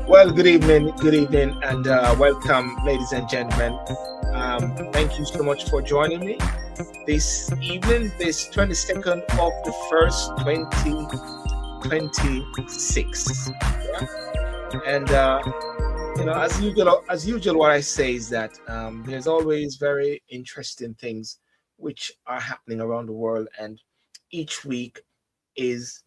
Well, good evening, and welcome, ladies and gentlemen. Thank you so much for joining me this evening, this 22nd of the 1st, 2026. Yeah? And, as usual, what I say is that there's always very interesting things which are happening around the world, and each week is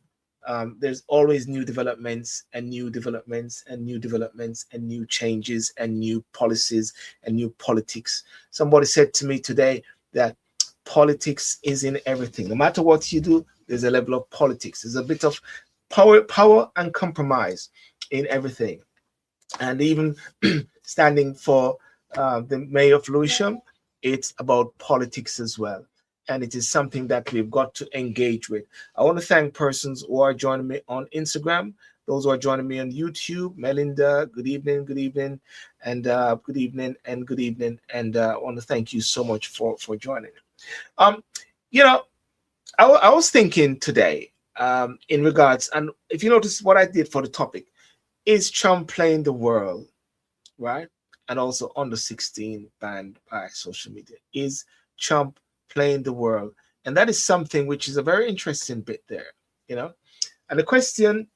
there's always new developments and new developments and new developments and new changes and new policies and new politics. Somebody said to me today that politics is in everything. No matter what you do, there's a level of politics. There's a bit of power and compromise in everything. And even standing for the mayor of Lewisham, it's about politics as well. And it is something that we've got to engage with. I want to thank persons who are joining me on Instagram, those who are joining me on YouTube. Melinda, good evening, and good evening, and good evening. And I want to thank you so much for joining. I was thinking today in regards, and if you notice what I did for the topic, is Trump playing the world, right? And also under 16 banned by social media. Is Trump playing the world? And that is something which is a very interesting bit there, and the question,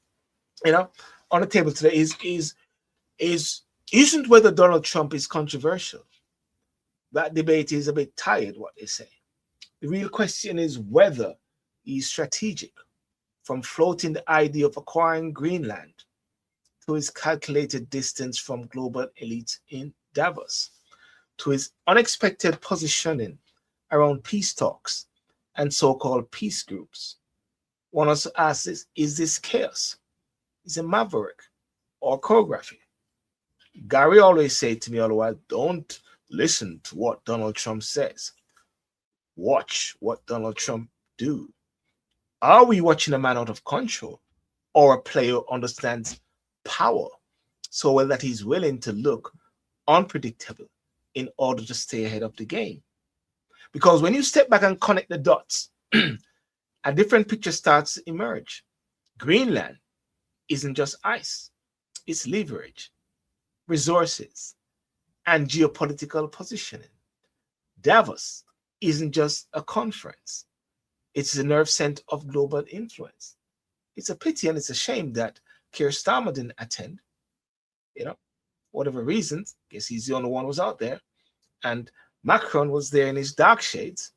on the table today isn't whether Donald Trump is controversial. That debate is a bit tired, what they say. The real question is whether he's strategic, from floating the idea of acquiring Greenland to his calculated distance from global elites in Davos, to his unexpected positioning around peace talks and so-called peace groups. One also asks, is this chaos? Is it maverick or choreography? Gary always said to me all the while, don't listen to what Donald Trump says. Watch what Donald Trump do. Are we watching a man out of control, or a player who understands power so well that he's willing to look unpredictable in order to stay ahead of the game? Because when you step back and connect the dots, a different picture starts to emerge. Greenland isn't just ice, it's leverage, resources, and geopolitical positioning. Davos isn't just a conference, it's the nerve center of global influence. It's a pity and it's a shame that Keir Starmer didn't attend, you know, whatever reasons. Guess he's the only one who was out there. And Macron was there in his dark shades,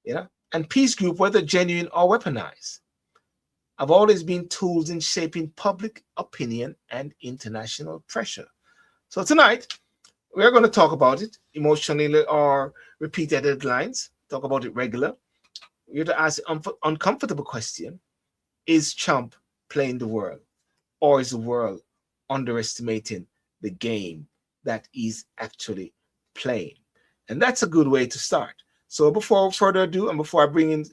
and peace group, whether genuine or weaponized, have always been tools in shaping public opinion and international pressure. So tonight, we're going to talk about it emotionally or repeated headlines, talk about it regular. We're to ask the uncomfortable question: is Trump playing the world, or is the world underestimating the game that he's actually playing? And that's a good way to start. So before further ado, and before I bring in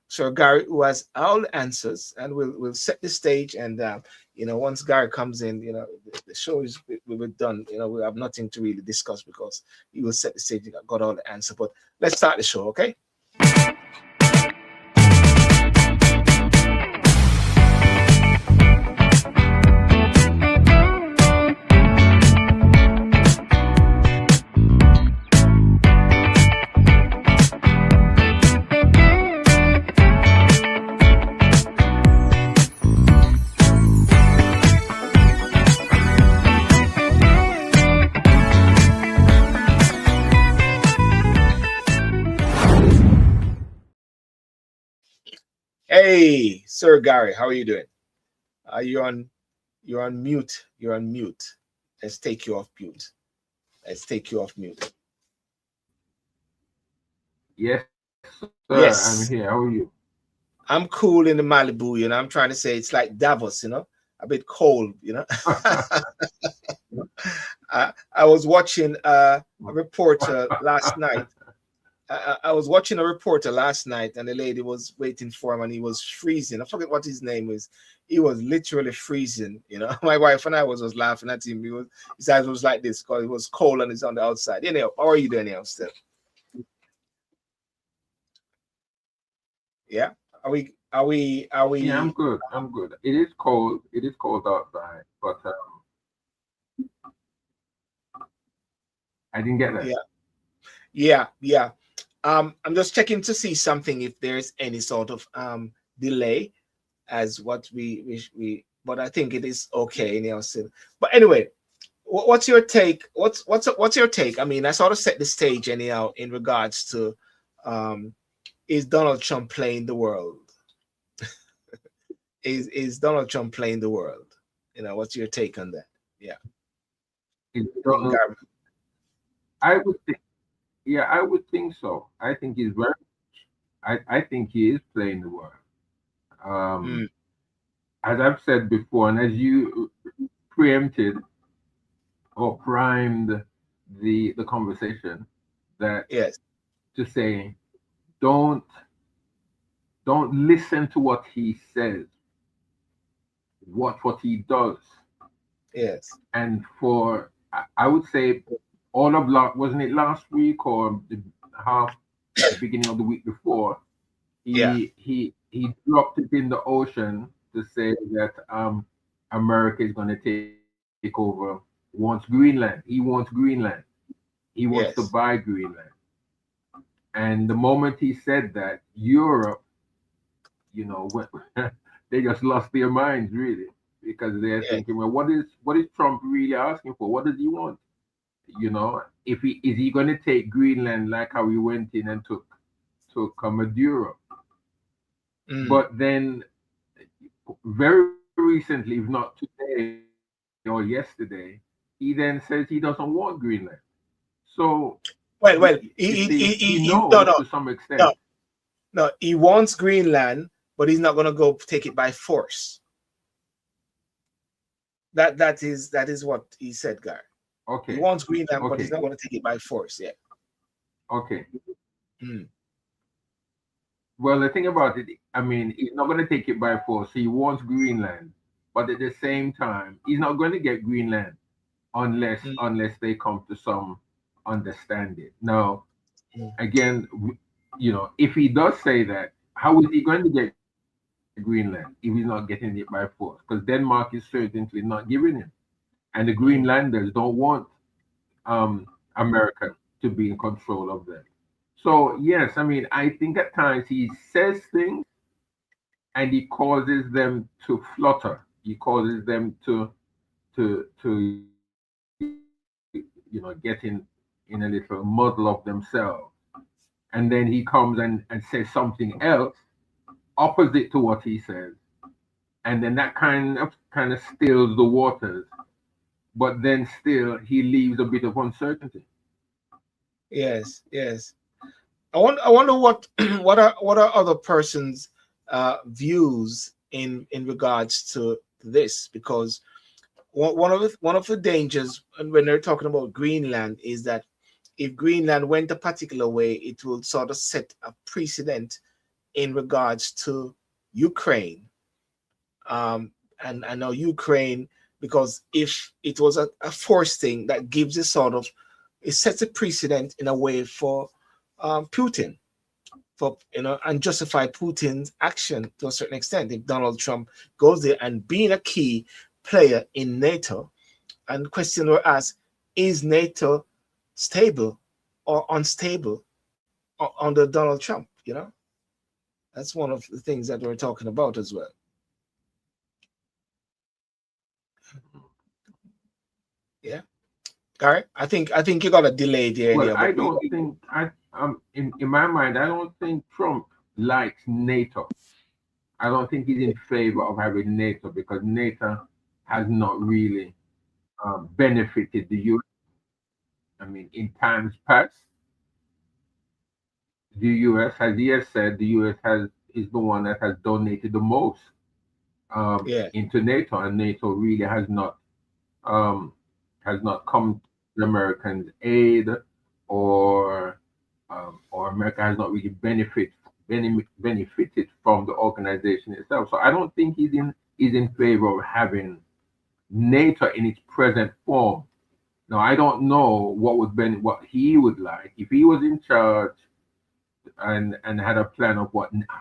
Sir Gary, who has all the answers, and we'll set the stage. And once Gary comes in, the show is we're done. We have nothing to really discuss because he will set the stage. He got all the answer. But let's start the show, okay? Hey, Sir Gary, how are you doing? You're on mute. You're on mute. Let's take you off mute. Let's take you off mute. Yes, sir. Yes. I'm here. How are you? I'm cool in the Malibu, I'm trying to say it's like Davos, a bit cold, I was watching a reporter last night. I was watching a reporter last night, and the lady was waiting for him, and he was freezing. I forget what his name is. He was literally freezing. My wife and I was laughing at him. His eyes was like this because it was cold and he's on the outside. Anyhow, how are you doing now, still? Yeah. Are we? Yeah, I'm good. I'm good. It is cold. It is cold outside, but I didn't get that. Yeah. I'm just checking to see something if there's any sort of delay as what we but I think it is okay anyhow still. But anyway, what's your take? What's your take? I mean, I sort of set the stage anyhow in regards to is Donald Trump playing the world? is Donald Trump playing the world? What's your take on that? Yeah. I would think, yeah, I would think so. I think he's very. I think he is playing the world. As I've said before, and as you preempted or primed the conversation, that yes, to say, don't listen to what he says, what he does. Yes. And for I would say all of wasn't it last week or the beginning of the week before, he dropped it in the ocean to say that America is going to take over, wants Greenland. He wants Greenland. He wants to buy Greenland. And the moment he said that, Europe, they just lost their minds really, because they're thinking, well, what is Trump really asking for? What does he want? If is he going to take Greenland like how he went in and took Maduro? But then, very recently, if not today or yesterday, he then says he doesn't want Greenland. So, he knows to some extent. No, he wants Greenland, but he's not going to go take it by force. That is what he said, Gar. Okay. He wants Greenland, but he's not going to take it by force. Yeah. Okay. Well, the thing about it, I mean, he's not going to take it by force. He wants Greenland, but at the same time, he's not going to get Greenland unless they come to some understanding. Now, again, if he does say that, how is he going to get Greenland? Greenland if he's not getting it by force, because Denmark is certainly not giving him, and the Greenlanders don't want America to be in control of them. So yes, I mean, I think at times he says things and he causes them to flutter. He causes them to get in a little muddle of themselves. And then he comes and says something else opposite to what he says. And then that kind of stills the waters. But then still he leaves a bit of uncertainty. Yes, yes. I wonder what what are other persons' views in regards to this, because one of the dangers when they're talking about Greenland is that if Greenland went a particular way, it will sort of set a precedent in regards to Ukraine. And I know Ukraine, because if it was a forced thing, that gives a sort of, it sets a precedent in a way for Putin, for and justify Putin's action to a certain extent. If Donald Trump goes there and being a key player in NATO, and questions were asked: is NATO stable or unstable under Donald Trump? That's one of the things that we're talking about as well. Yeah, Gary, I think you got a delay there. Well, I don't think in my mind, I don't think Trump likes NATO. I don't think he's in favor of having NATO, because NATO has not really benefited the U.S. I mean, in times past, the U.S., as he has said, the U.S. is the one that has donated the most into NATO, and NATO really has not come to Americans' aid, or America has not really benefited from the organization itself. So I don't think he's in favor of having NATO in its present form. Now, I don't know what he would like if he was in charge and had a plan of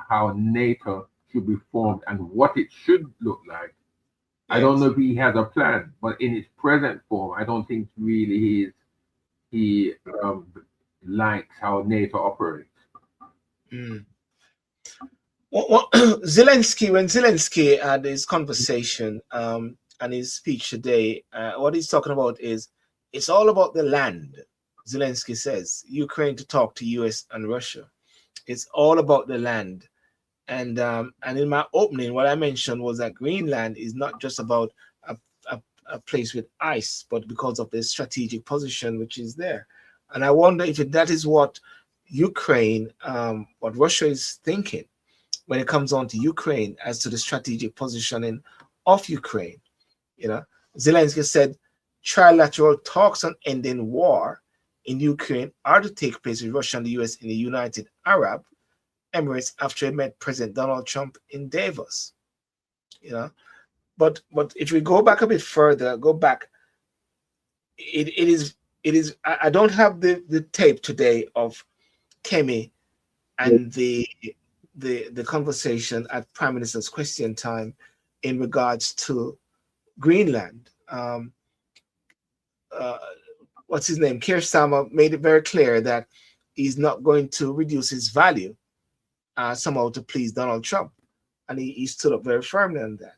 how NATO should be formed and what it should look like. Yes. I don't know if he has a plan, but in its present form, I don't think really he likes how NATO operates. When Zelensky had his conversation and his speech today, what he's talking about is it's all about the land. Zelensky says Ukraine to talk to US and Russia. It's all about the land. And in my opening, what I mentioned was that Greenland is not just about a place with ice, but because of the strategic position which is there. And I wonder if that is what Ukraine, what Russia is thinking when it comes on to Ukraine as to the strategic positioning of Ukraine. Zelensky said trilateral talks on ending war in Ukraine are to take place with Russia and the US in the United Arab Emirates after he met President Donald Trump in Davos. But if we go back a bit further, it is I don't have the tape today of Kemi and the conversation at Prime Minister's Question Time in regards to Greenland. What's his name? Keir Starmer made it very clear that he's not going to reduce his value somehow to please Donald Trump. And he stood up very firmly on that.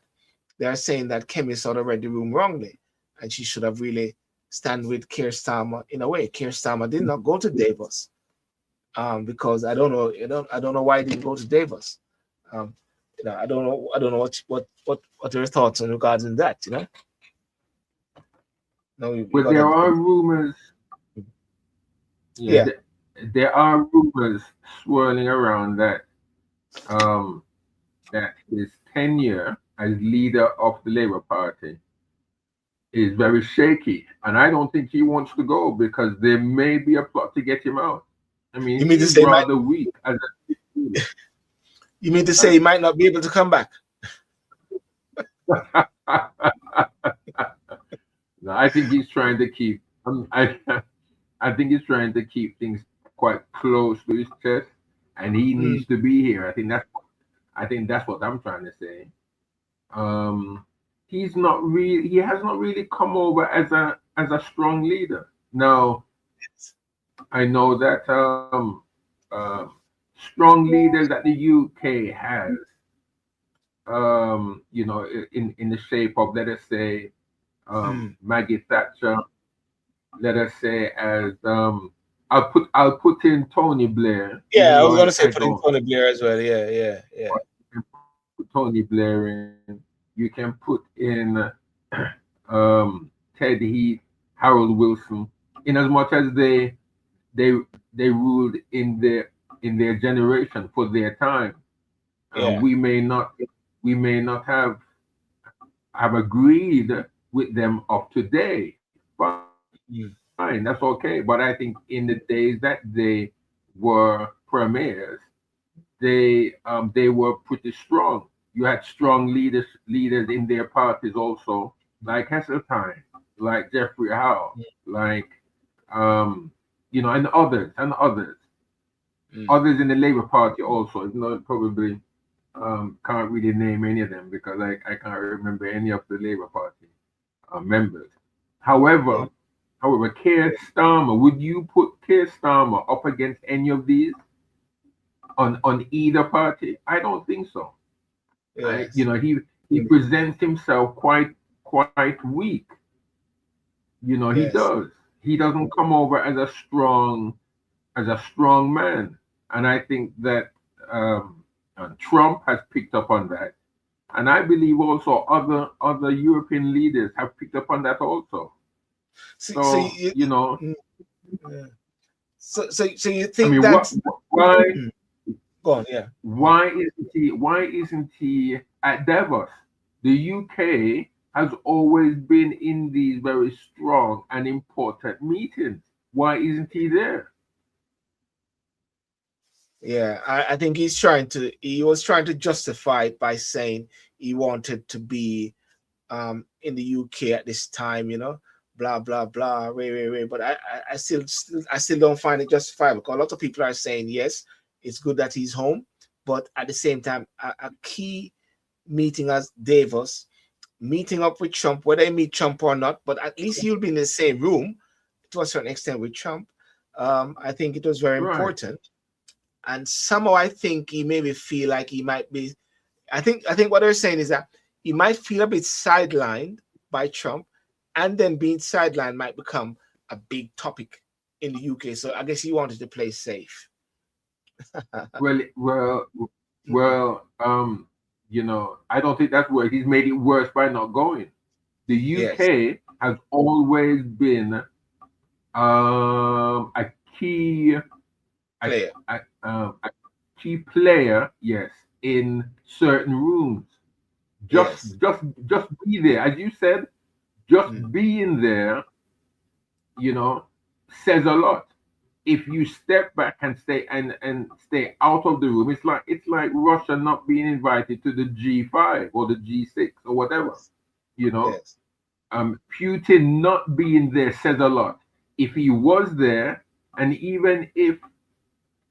They are saying that Kemi sort of read the room wrongly, and she should have really stand with Keir Starmer in a way. Keir Starmer did not go to Davos because I don't know why he didn't go to Davos. I don't know what your thoughts on regarding that. But there are rumors. Yeah. There are rumors swirling around that that his tenure as leader of the Labour Party is very shaky, and I don't think he wants to go because there may be a plot to get him out. I mean, he's rather weak. You mean to say he might not be able to come back? No, I think he's trying to keep. I think he's trying to keep things quite close to his chest, and he needs to be here. I think that's what I'm trying to say. Um, he's not really. He has not really come over as a strong leader. Now I know that strong leaders that the UK has, you know, in the shape of, let us say, Maggie Thatcher, let us say, as I'll put in Tony Blair, Yeah, even I was though gonna say I putting don't. Tony Blair as well. Yeah, yeah, yeah. But you can put Tony Blair in. You can put in Ted Heath, Harold Wilson. In as much as they they ruled in their generation for their time, Yeah. we may not have agreed with them of today. Fine, that's Mm. okay. But I think in the days that they were premiers, they were pretty strong. You had strong leaders in their parties also, like Heseltine, like Jeffrey Howe, like um, you know, and Mm. others in the Labour Party also. You know, probably can't really name any of them because I can't remember any of the Labour Party members. Yeah. However, Keir Starmer, would you put Keir Starmer up against any of these on either party? I don't think so. You Yes. know, he presents himself quite weak. You know, he Yes. does. He doesn't come over as a strong man, and I think that Trump has picked up on that, and I believe also other European leaders have picked up on that also. So So you know, mm, yeah. So you I think mean, that? why Mm, go on. Yeah. Mm. why isn't he at Davos? The UK has always been in these very strong and important meetings. Why isn't he there? Yeah, I think he was trying to justify it by saying he wanted to be in the UK at this time, blah blah blah, wait. But I still don't find it justifiable because a lot of people are saying yes, it's good that he's home, but at the same time, a key meeting as Davos, meeting up with Trump, whether he meet Trump or not, but at least you'll be in the same room to a certain extent with Trump. I think it was very Right. important, and somehow I think he maybe feel like he might be. I think what they're saying is that he might feel a bit sidelined by Trump, and then being sidelined might become a big topic in the UK. So I guess he wanted to play safe. Well, you know, I don't think that's where he's made it worse by not going. The Yes, UK has always been a key a, player. a key player, yes, in certain rooms. Just Yes. just just be there, as you said. Just Mm. being there, you know, says a lot. If you step back and stay out of the room, it's like Russia not being invited to the G5 or the G6 or whatever. Yes. You know, Yes. Putin not being there says a lot. If he was there, and even if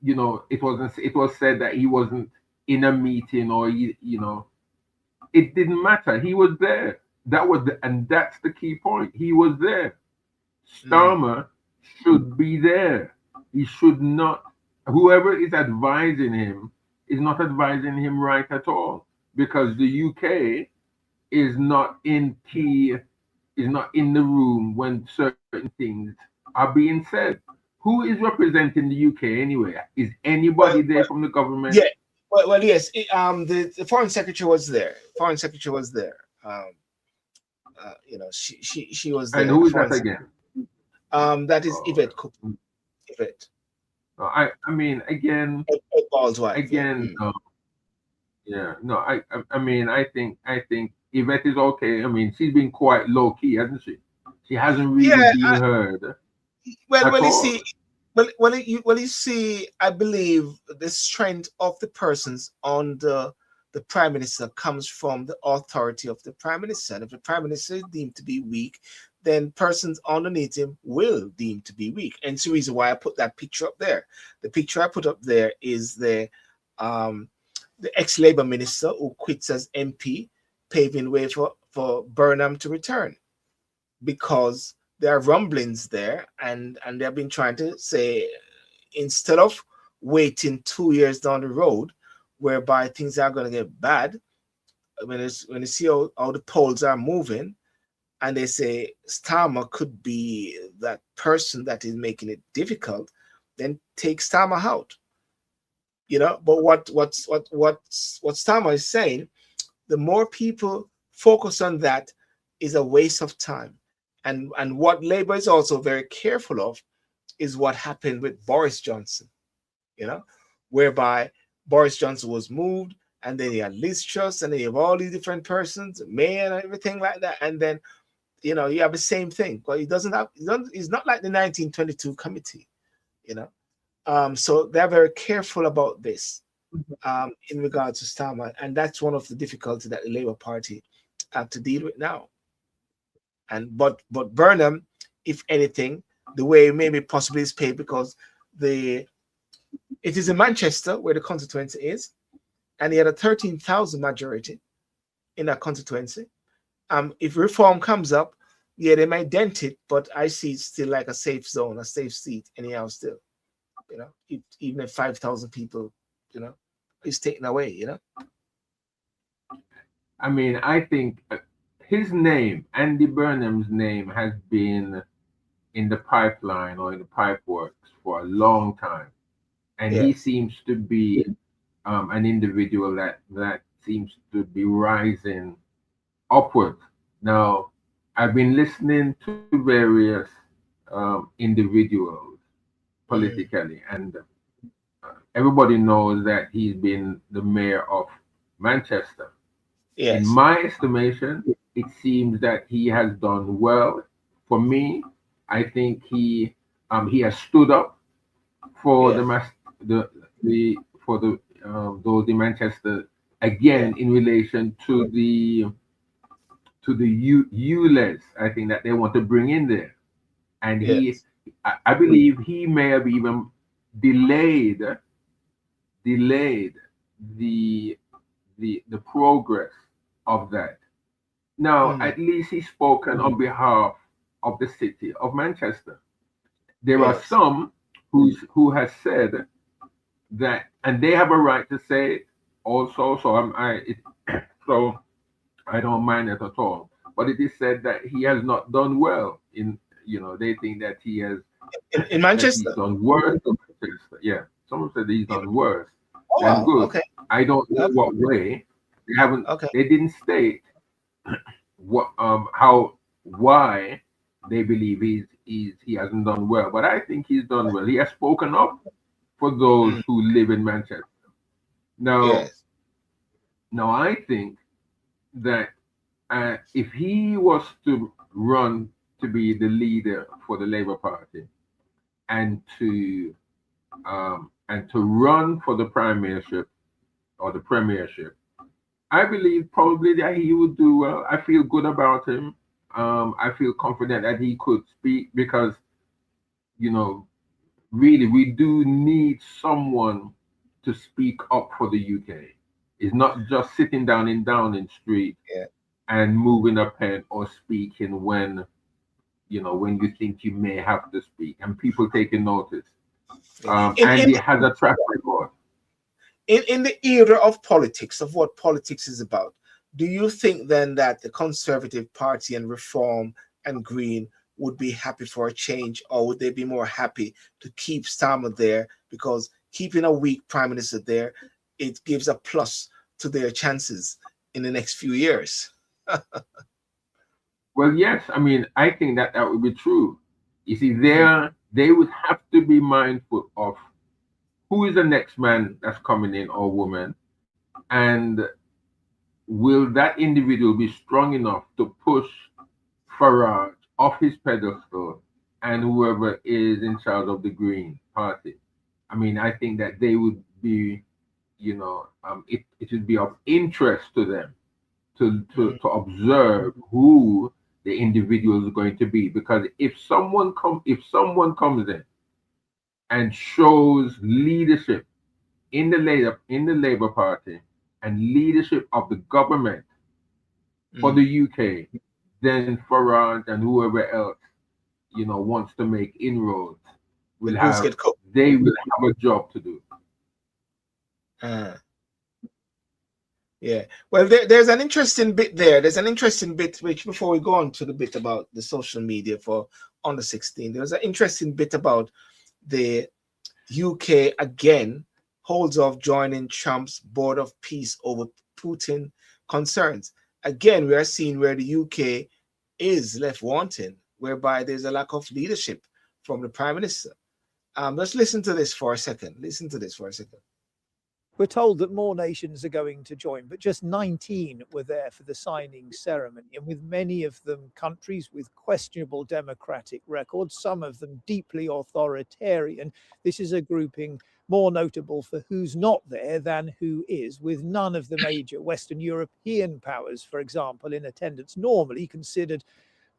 you know it was said that he wasn't in a meeting or you know, it didn't matter. He was there. And that's the key point. He was there. Mm. Starmer should be there. He should not. Whoever is advising him is not advising him right at all because the UK is not in key, is not in the room when certain things are being said. Who is representing the UK anyway? Is Well, anybody there from the government? yeah. Well, yes. The foreign secretary was there. Foreign secretary was there. She was And there. The who is foreign. that again? That is Oh, Yvette Cook. Yvette. no, I mean, Ed Ball's wife. Yeah. again, Mm. yeah, no, I mean, I think Yvette is okay. I mean, she's been quite low key, hasn't she? She hasn't really Yeah. been heard Well, at well, you all. see, you see, I believe the strength of the persons on the prime minister comes from the authority of the prime minister. And if the prime minister is deemed to be weak, then persons underneath him will deem to be weak. And it's the reason why I put that picture up there. The picture I put up there is um, the ex-Labour minister who quits as MP, paving way for Burnham to return, because there are rumblings there, and they've been trying to say, instead of waiting 2 years down the road, whereby things are going to get bad, when you see how the polls are moving, and they say Starmer could be that person that is making it difficult, then take Starmer out. But what Starmer is saying, the more people focus on that, is a waste of time. And what Labour is also very careful of is what happened with Boris Johnson, whereby Boris Johnson was moved, and then you had Liz Truss, and then you have all these different persons, May and everything like that, and then you have the same thing. But he's not like the 1922 committee, so they're very careful about this in regards to Starmer, and that's one of the difficulties that the Labour Party have to deal with now. But Burnham, if anything, the way maybe possibly is paid, because it is in Manchester where the constituency is, and he had a 13,000 majority in that constituency. If reform comes up, yeah, they might dent it, but I see it's still like a safe zone, a safe seat anyhow still. Even if 5,000 people, is taken away, I mean, I think his name, Andy Burnham's name, has been in the pipeline or in the pipe works for a long time. And he seems to be an individual that seems to be rising upward. Now, I've been listening to various individuals politically, and everybody knows that he's been the mayor of Manchester. Yes. In my estimation, it seems that he has done well. For me, I think he has stood up for those in Manchester again in relation to the ULEZ. I think that they want to bring in there, and I believe he may have even delayed the progress of that. Now, at least he's spoken on behalf of the city of Manchester. There are some who has said that, and they have a right to say it also. So I don't mind it at all. But it is said that he has not done well they think that he has in Manchester. He's done worse in Manchester. Yeah, someone said he's done worse than good. Okay. I don't know what way. They haven't. Okay. They didn't state why they believe he hasn't done well. But I think he's done well. He has spoken up for those who live in Manchester. Now, I think that if he was to run to be the leader for the Labour Party and to run for the premiership, I believe probably that he would do well. I feel good about him. I feel confident that he could speak because, really, we do need someone to speak up for the UK. It's not just sitting down in Downing Street and moving a pen or speaking when you think you may have to speak, and people taking notice. And he has a track record. In the era of politics, of what politics is about, do you think then that the Conservative Party and Reform and Green would be happy for a change, or would they be more happy to keep Starmer there, because keeping a weak prime minister there, it gives a plus to their chances in the next few years? Well, yes. I mean, I think that would be true. You see, they would have to be mindful of who is the next man that's coming in or woman, and will that individual be strong enough to push Farage off his pedestal and whoever is in charge of the Green Party. I mean, I think that they would be, it would be of interest to them to observe who the individual is going to be, because if someone comes in and shows leadership in the Labour Party, and leadership of the government for Mm. the UK, then Farage and whoever else, wants to make inroads, The will goose have get cooked. they will have a job to do. Uh, yeah. Well, there's an interesting bit there. There's an interesting bit which, before we go on to the bit about the social media for under 16, there's an interesting bit about the UK again holds off joining Trump's Board of Peace over Putin concerns. Again, we are seeing where the UK is left wanting, whereby there's a lack of leadership from the Prime Minister. Let's listen to this for a second. Listen to this for a second. We're told that more nations are going to join, but just 19 were there for the signing ceremony. And with many of them countries with questionable democratic records, some of them deeply authoritarian, this is a grouping more notable for who's not there than who is, with none of the major Western European powers, for example, in attendance, normally considered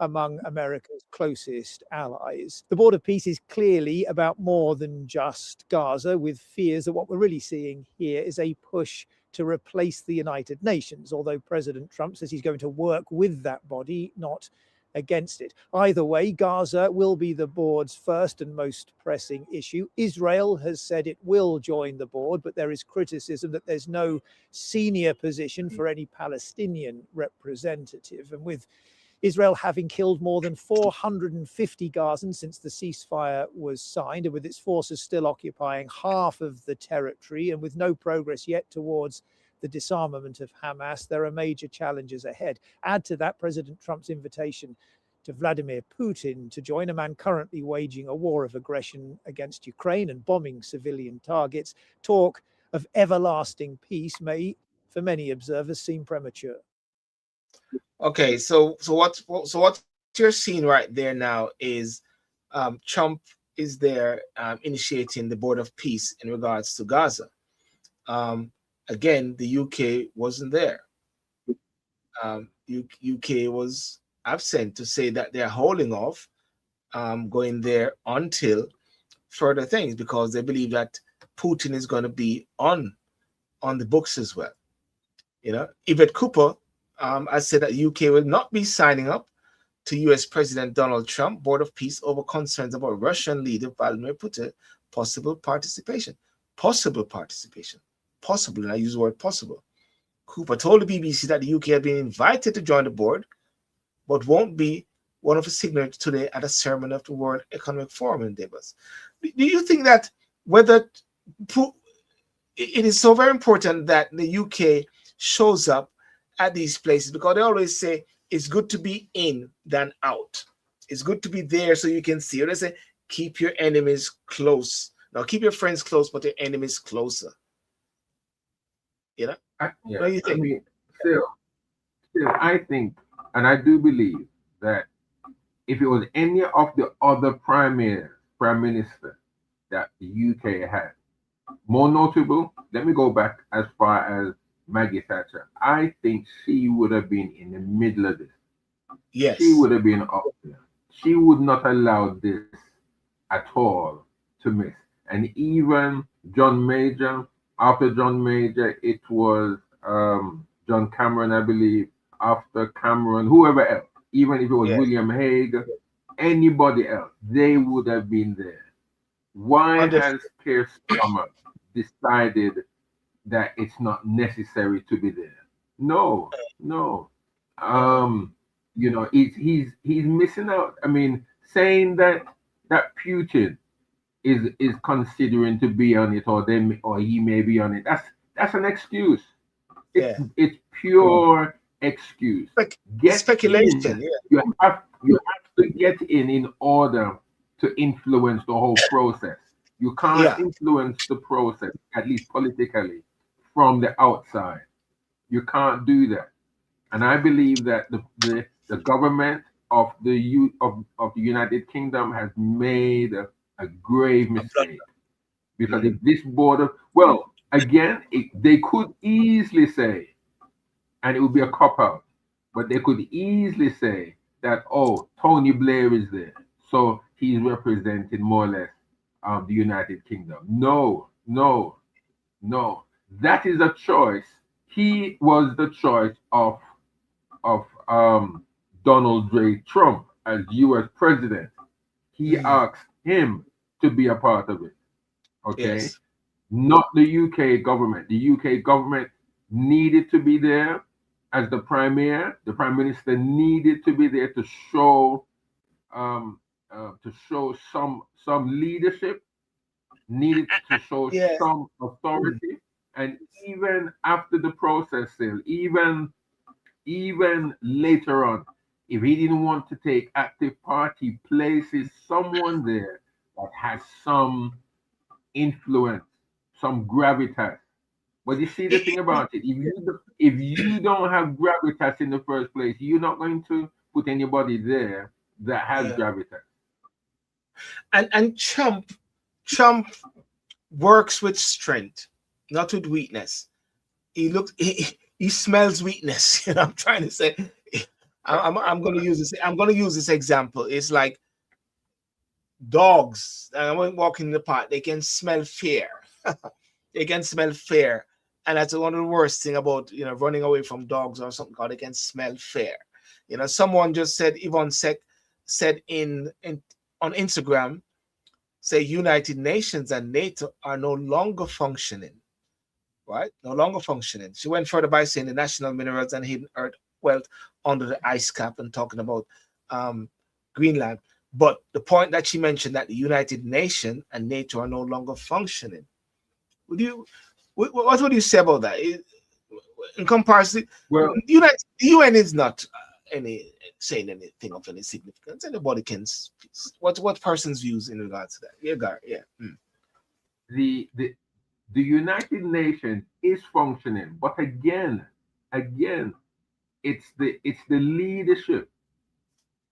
among America's closest allies. The Board of Peace is clearly about more than just Gaza, with fears that what we're really seeing here is a push to replace the United Nations, although President Trump says he's going to work with that body, not against it. Either way, Gaza will be the board's first and most pressing issue. Israel has said it will join the board, but there is criticism that there's no senior position for any Palestinian representative. And with Israel having killed more than 450 Gazans since the ceasefire was signed, and with its forces still occupying half of the territory, and with no progress yet towards the disarmament of Hamas, there are major challenges ahead. Add to that President Trump's invitation to Vladimir Putin to join, a man currently waging a war of aggression against Ukraine and bombing civilian targets. Talk of everlasting peace may, for many observers, seem premature. Okay, so what you're seeing right there now is Trump is there initiating the Board of Peace in regards to Gaza. Again, the UK wasn't there. UK was absent to say that they're holding off going there until further things, because they believe that Putin is going to be on the books as well. Yvette Cooper has said that UK will not be signing up to US President Donald Trump Board of Peace over concerns about Russian leader Vladimir Putin possible participation. Possible, and I use the word possible. Cooper told the BBC that the UK had been invited to join the board, but won't be one of the signatories today at a ceremony of the World Economic Forum in Davos. Do you think that whether it is so very important that the UK shows up at these places, because they always say it's good to be in than out. It's good to be there so you can see. Or they say keep your enemies close. Now keep your friends close, but your enemies closer. What do you think? I mean, still, I think, and I do believe that if it was any of the other prime minister that the UK had, more notable, let me go back as far as Maggie Thatcher. I think she would have been in the middle of this. Yes. She would have been up there. She would not allow this at all to miss. And even John Major, after John Major, it was John Cameron, I believe. After Cameron, whoever else, even if it was William Hague, anybody else, they would have been there. Why has Keir Starmer decided that it's not necessary to be there? No. He's missing out. I mean, saying that Putin is considering to be on it, or he may be on it. That's an excuse. It's pure excuse. Speculation. You have to get in order to influence the whole process. You can't influence the process, at least politically, from the outside. You can't do that. And I believe that the government of the United Kingdom has made a grave mistake. Because if this border, they could easily say, and it would be a cop-out, but they could easily say that, oh, Tony Blair is there, so he's representing more or less the United Kingdom. No. That is a choice he was the choice of Donald J. Trump as U.S. president. He asked him to be a part of it. Okay, Yes. not the UK government. The UK government needed to be there as the premier. The prime minister needed to be there to show some leadership, needed to show Yeah. some authority, and even after the process still, even later on, if he didn't want to take active part, he places someone there that has some influence, some gravitas. But you see the thing about it, if you don't have gravitas in the first place, you're not going to put anybody there that has Yeah. gravitas. And Trump works with strength, not with weakness. He smells weakness. You know, I'm trying to say. I'm going to use this. I'm going to use this example. It's like dogs. And when walking in the park, they can smell fear. They can smell fear, and that's one of the worst thing about running away from dogs or something. Called they can smell fear. Someone just said Yvonne Sek said in on Instagram, say United Nations and NATO are no longer functioning. Right? No longer functioning. She went further by saying the national minerals and hidden earth wealth under the ice cap and talking about Greenland. But the point that she mentioned that the United Nations and NATO are no longer functioning. What would you say about that? In comparison, Well, the UN is not saying anything of any significance. Anybody can. What person's views in regards to that? Yeah, Gar. Yeah. The United Nations is functioning, but again, it's the leadership.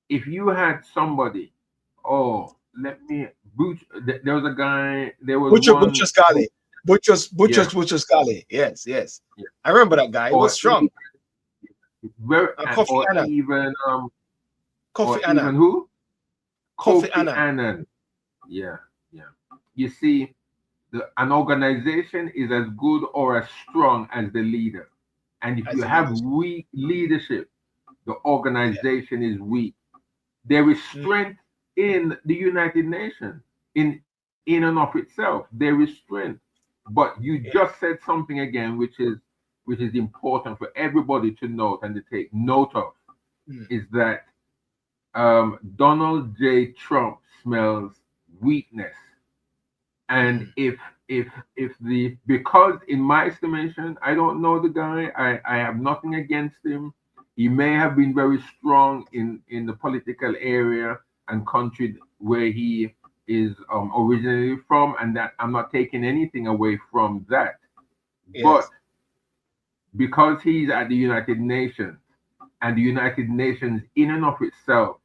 If you had somebody, oh, let me. There was a guy. There was one. Butchers Gali. Yes. Yeah. I remember that guy. He was strong. Kofi Annan. Who? Kofi Annan. Yeah. You see, an organization is as good or as strong as the leader. And if you have weak leadership, the organization is weak. There is strength in the United Nations, in and of itself. There is strength. But you just said something again, which is important for everybody to note and to take note of, is that Donald J. Trump smells weakness. And because in my estimation, I don't know the guy, I have nothing against him. He may have been very strong in the political area and country where he is originally from, and that I'm not taking anything away from that. Yes. But because he's at the United Nations, and the United Nations in and of itself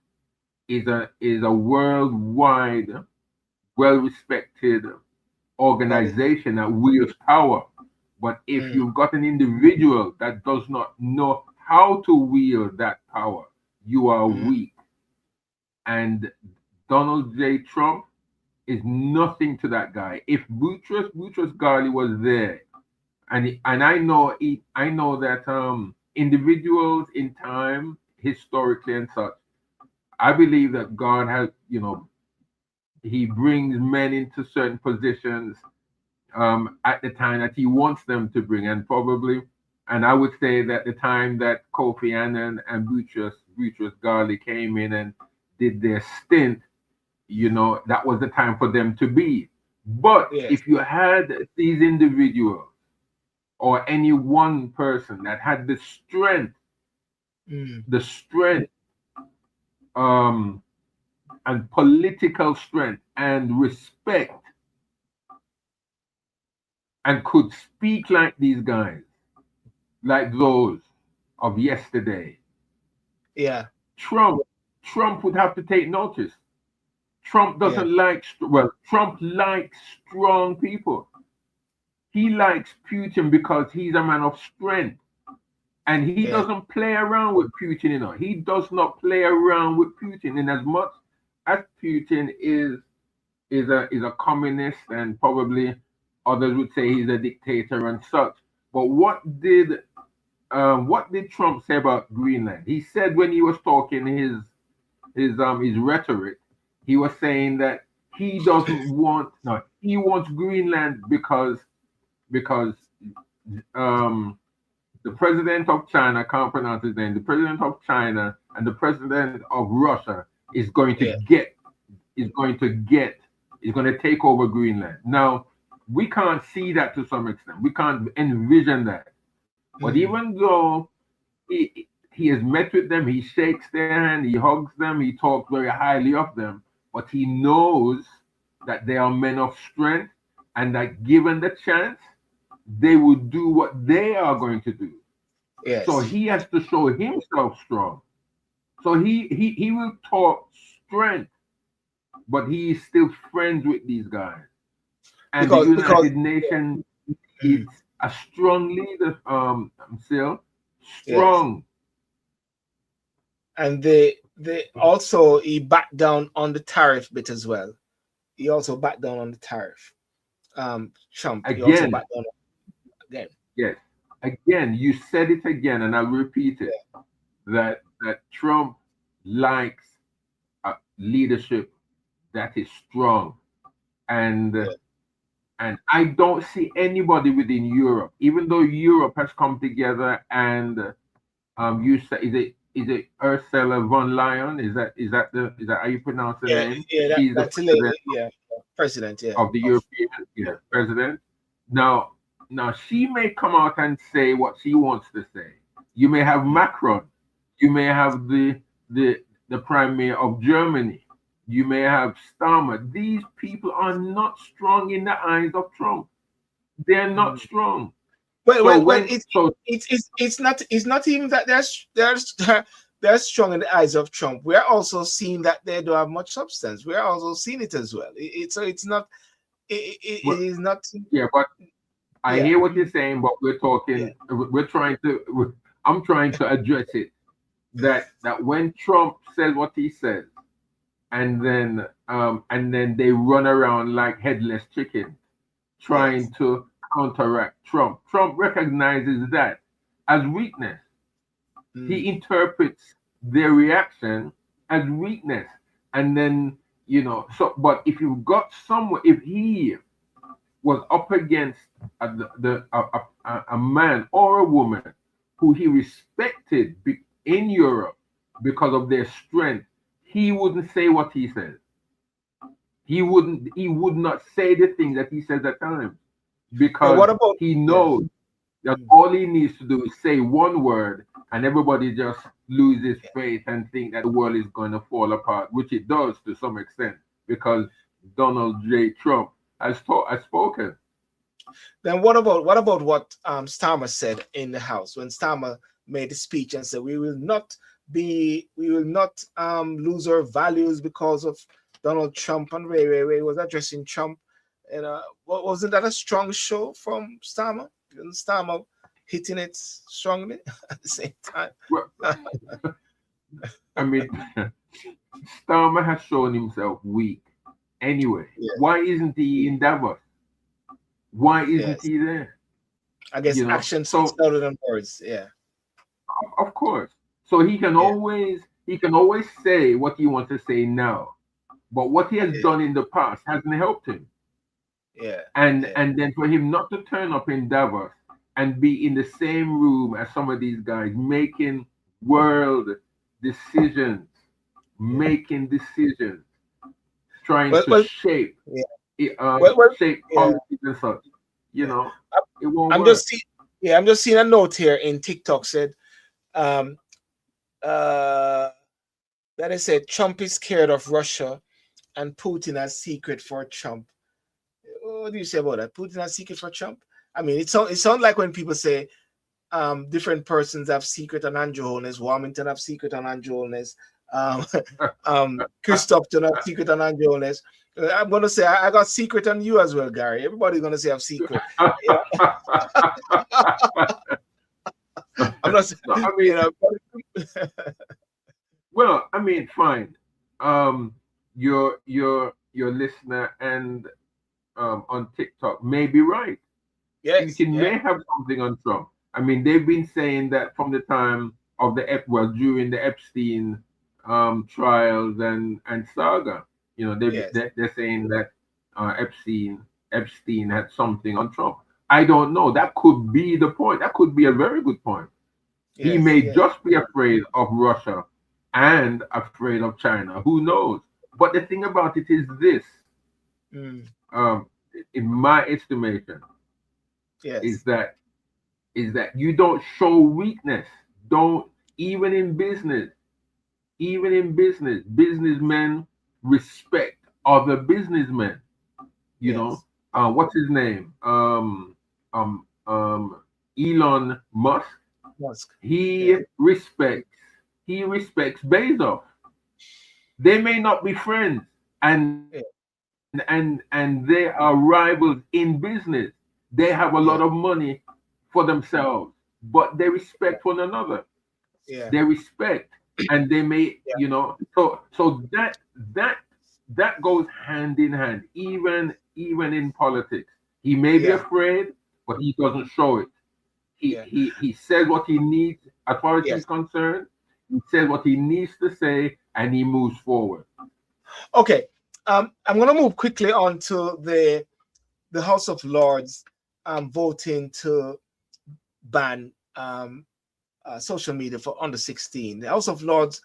is a worldwide, well-respected organization that wields power. But if you've got an individual that does not know how to wield that power, you are weak. And Donald J. Trump is nothing to that guy. If Boutros Ghali was there, and I know that individuals in time, historically and such, I believe that God has, he brings men into certain positions at the time that he wants them to bring, and I would say that the time that Kofi Annan and Boutros Ghali came in and did their stint, that was the time for them to be. But if you had these individuals or any one person that had the strength, and political strength and respect, and could speak like these guys, like those of yesterday, Trump would have to take notice. Trump doesn't Trump likes strong people. He likes Putin because he's a man of strength. And he doesn't play around with Putin, He does not play around with Putin. In as much as Putin is a communist, and probably others would say he's a dictator and such. But what did Trump say about Greenland? He said when he was talking his rhetoric, he was saying that he doesn't want no, he wants Greenland because the president of China, I can't pronounce his name, the president of China and the president of Russia is going to take over Greenland. Now, we can't see that to some extent. We can't envision that. But even though he has met with them, he shakes their hand, he hugs them, he talks very highly of them, but he knows that they are men of strength and that given the chance, they will do what they are going to do. Yes. So he has to show himself strong. So he will talk strength, but he is still friends with these guys. And the United Nations is a strong leader, still strong. Yes. And they also he backed down on the tariff bit as well. He also backed down on the tariff. Trump again. He also backed down again. Yes. Again, you said it again, and I'll repeat it. Yeah. That Trump likes leadership that is strong, and I don't see anybody within Europe, even though Europe has come together and you say is it Ursula von Leyen? Is that how you pronounce the name? Yeah, She's that's the president, president of the European president. Now she may come out and say what she wants to say. You may have Macron, you may have the Prime Minister of Germany, you may have Starmer. These people are not strong in the eyes of Trump. They're not strong. It's not even that they're strong in the eyes of Trump. We're also seeing that they don't have much substance. We're also seeing it as well. It is not. Yeah, but I hear what you're saying, but we're talking. I'm trying to address it. That when Trump says what he says, and then they run around like headless chickens, trying to counteract Trump. Trump recognizes that as weakness. He interprets their reaction as weakness, and then but if you've got someone, if he was up against a man or a woman who he respected in Europe because of their strength, he wouldn't say what he says. He would not say the things that he says at times, because he knows that all he needs to do is say one word and everybody just loses faith and think that the world is going to fall apart, which it does to some extent, because Donald J. Trump has spoken. Then what about what Starmer said in the House when Starmer made the speech and said we will not lose our values because of Donald Trump, and Ray was addressing Trump, and wasn't that a strong show from Starmer? And Starmer hitting it strongly at the same time. Well, I mean, Starmer has shown himself weak anyway. Yeah. Why isn't he in Davos? Why isn't he there? I guess action speaks louder than words. Yeah, of course. So he can always say what he wants to say now, but what he has done in the past hasn't helped him. Yeah, and then for him not to turn up in Davos and be in the same room as some of these guys making world decisions, trying to shape policies and such. It won't I'm work. I'm just seeing a note here in TikTok said that it said Trump is scared of Russia and Putin has secret for Trump. What do you say about that? Putin has secret for Trump? I mean, it sounds like when people say different persons have secret on Andrew Holness, Warmington have secret on Andrew Holness, Christopton have secret on Andrew Holness. I'm going to say I got secret on you as well, Gary. Everybody's going to say I have secret. I'm not saying, well, I mean, fine. Your listener and on TikTok may be right. Yes. Putin may have something on Trump. I mean, they've been saying that from the time of during the Epstein trials and saga. You know, Yes. they're saying that Epstein had something on Trump. I don't know. That could be the point. That could be a very good point. He Yes. may Yes. just be afraid of Russia and afraid of China. Who knows? But the thing about it is this, Mm. um, in my estimation, is Yes. that you don't show weakness. Don't even in business. Even in business, businessmen respect other businessmen. You know, Yes. what's his name? Um, um, Elon Musk. Musk. He Yeah. respects. He respects Bezos. They may not be friends, Yeah. and they are rivals in business. They have a Yeah. lot of money for themselves, but they respect one another. Yeah. They respect, and they may, Yeah. so that goes hand in hand, even in politics. He may be Yeah. afraid, but he doesn't show it. he Yeah. he he says what he needs as far as he's Yes. concerned. He says what he needs to say, and he moves forward. Okay. I'm going to move quickly on to the House of Lords voting to ban social media for under 16. The House of Lords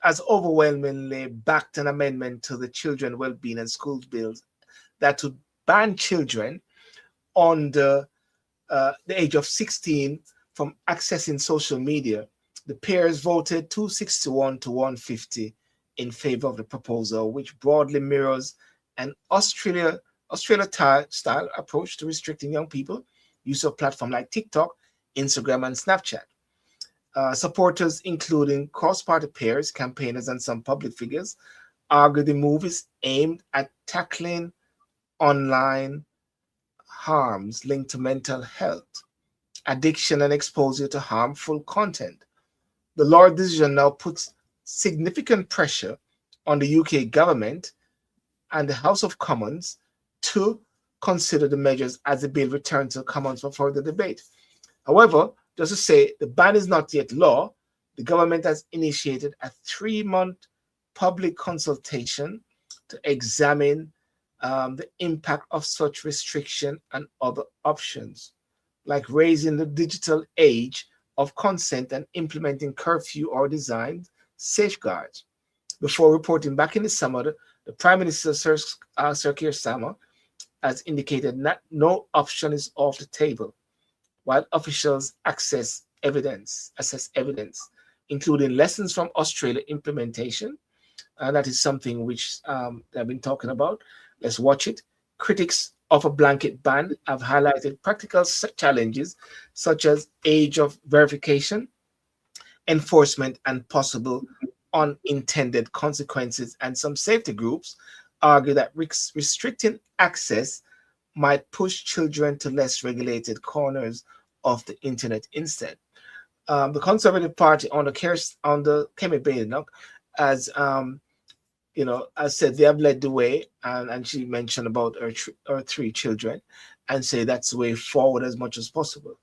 has overwhelmingly backed an amendment to the Children Wellbeing and Schools Bills that would ban children under the age of 16 from accessing social media. The peers voted 261 to 150 in favor of the proposal, which broadly mirrors an Australia style approach to restricting young people use of platforms like TikTok, Instagram, and Snapchat. Supporters, including cross-party peers, campaigners, and some public figures, argue the move is aimed at tackling online harms linked to mental health, addiction, and exposure to harmful content. The Lord decision now puts significant pressure on the UK government and the House of Commons to consider the measures as the bill returns to Commons for further debate. However, just to say, the ban is not yet law. The government has initiated a 3-month public consultation to examine the impact of such restriction and other options, like raising the digital age of consent and implementing curfew or designed safeguards. Before reporting back in the summer, the Prime Minister, Sir Keir Starmer, has indicated that no option is off the table, while officials assess evidence, including lessons from Australia implementation. And that is something which they've been talking about. Let's watch it. Critics of a blanket ban have highlighted practical challenges such as age of verification, enforcement, and possible unintended consequences. And some safety groups argue that restricting access might push children to less regulated corners of the internet instead. The Conservative Party on the Kemi Badenoch, as as said, they have led the way, and she mentioned about her 3 children, and say that's the way forward as much as possible.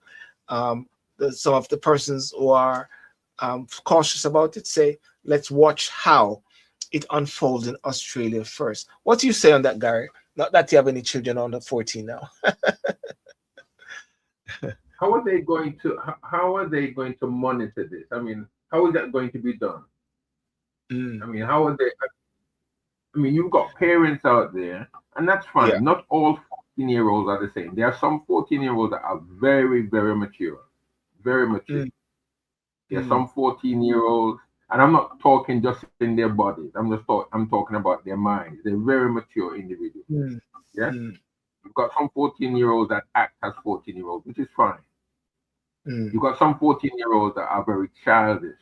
Some of the persons who are cautious about it say, let's watch how it unfolds in Australia first. What do you say on that, Gary? Not that you have any children under 14 now. How are they going to monitor this? I mean, how is that going to be done? I mean, how are they? I mean, you've got parents out there, and that's Yeah. fine. Not all 14-year-olds are the same. There are some 14-year-olds that are very, very mature, very mature. There are some 14-year-olds, and I'm not talking just in their bodies. I'm talking about their minds. They're very mature individuals. Yeah. You've got some 14-year-olds that act as 14-year-olds, which is fine. You've got some 14-year-olds that are very childish,